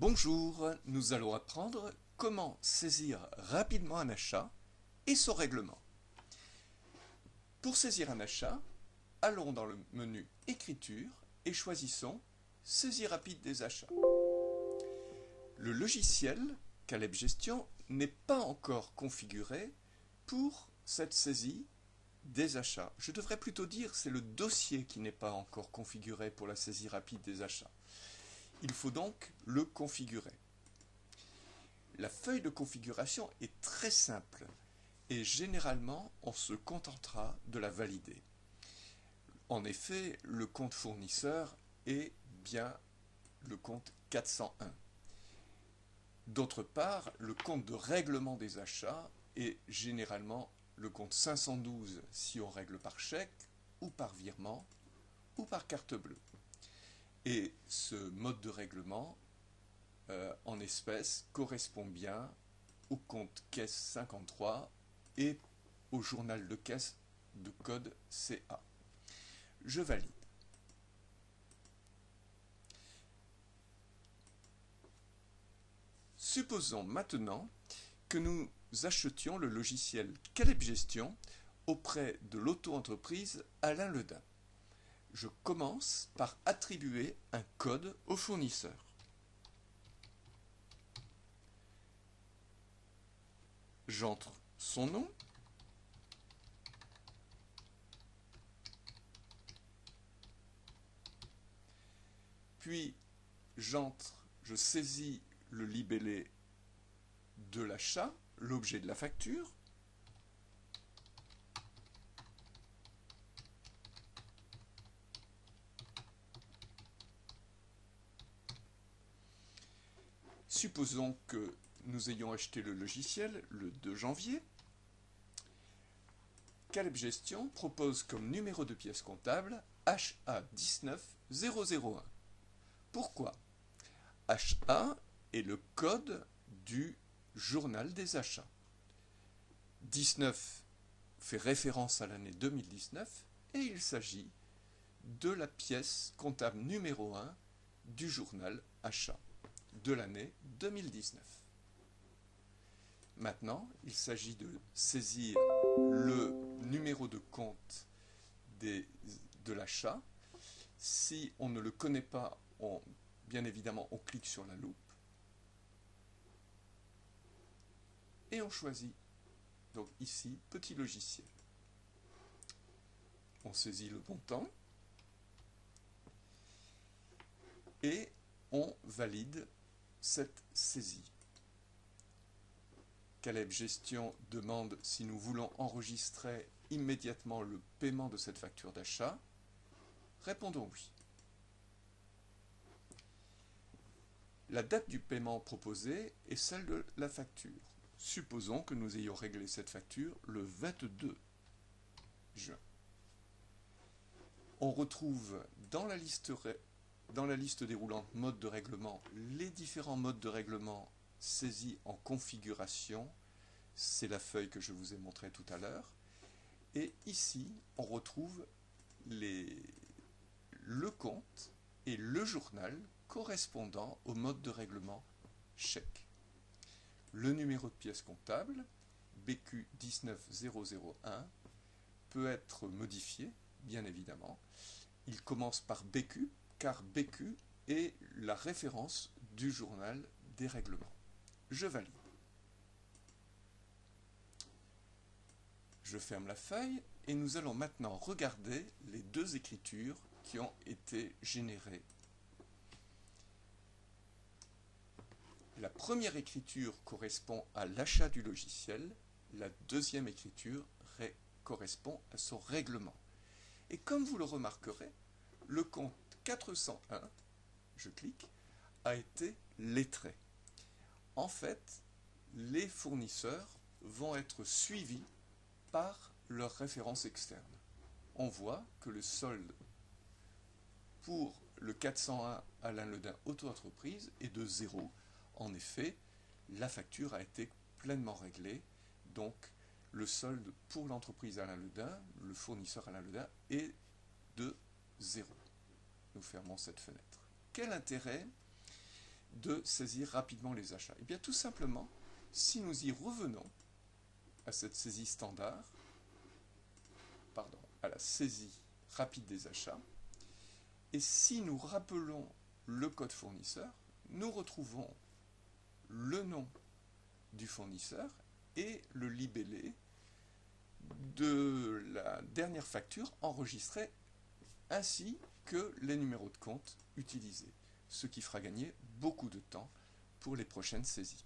Bonjour, nous allons apprendre comment saisir rapidement un achat et son règlement. Pour saisir un achat, allons dans le menu Écriture et choisissons Saisie rapide des achats. Le logiciel Caleb Gestion n'est pas encore configuré pour cette saisie des achats. Je devrais plutôt dire c'est le dossier qui n'est pas encore configuré pour la saisie rapide des achats. Il faut donc le configurer. La feuille de configuration est très simple et généralement on se contentera de la valider. En effet, le compte fournisseur est bien le compte 401. D'autre part, le compte de règlement des achats est généralement le compte 512 si on règle par chèque ou par virement ou par carte bleue. Et ce mode de règlement en espèces correspond bien au compte caisse 53 et au journal de caisse de code CA. Je valide. Supposons maintenant que nous achetions le logiciel Caleb Gestion auprès de l'auto-entreprise Alain Ledin. Je commence par attribuer un code au fournisseur. J'entre son nom, puis je saisis le libellé de l'achat, l'objet de la facture, supposons que nous ayons acheté le logiciel le 2 janvier. Caleb Gestion propose comme numéro de pièce comptable HA19001. Pourquoi? HA est le code du journal des achats. 19 fait référence à l'année 2019 et il s'agit de la pièce comptable numéro 1 du journal achat de l'année 2019. Maintenant, il s'agit de saisir le numéro de compte de l'achat. Si on ne le connaît pas, bien évidemment, on clique sur la loupe et on choisit. Donc ici, petit logiciel. On saisit le montant et on valide cette saisie. Caleb Gestion demande si nous voulons enregistrer immédiatement le paiement de cette facture d'achat. Répondons oui. La date du paiement proposée est celle de la facture. Supposons que nous ayons réglé cette facture le 22 juin. On retrouve dans la liste déroulante mode de règlement les différents modes de règlement saisis en configuration. C'est la feuille que je vous ai montrée tout à l'heure. Et ici, on retrouve le compte et le journal correspondant au mode de règlement chèque. Le numéro de pièce comptable, BQ 19001, peut être modifié, bien évidemment. Il commence par BQ, car BQ est la référence du journal des règlements. Je valide. Je ferme la feuille et nous allons maintenant regarder les deux écritures qui ont été générées. La première écriture correspond à l'achat du logiciel, la deuxième écriture correspond à son règlement. Et comme vous le remarquerez, le compte 401, je clique, a été lettré. En fait, les fournisseurs vont être suivis par leur référence externe. On voit que le solde pour le 401 Alain Ledin auto-entreprise est de 0. En effet, la facture a été pleinement réglée, donc le solde pour l'entreprise Alain Ledin, le fournisseur Alain Ledin, est de 0. Nous fermons cette fenêtre. Quel intérêt de saisir rapidement les achats? Eh bien tout simplement, si nous y revenons à cette saisie standard, pardon, à la saisie rapide des achats, et si nous rappelons le code fournisseur, nous retrouvons le nom du fournisseur et le libellé de la dernière facture enregistrée, ainsi que les numéros de compte utilisés, ce qui fera gagner beaucoup de temps pour les prochaines saisies.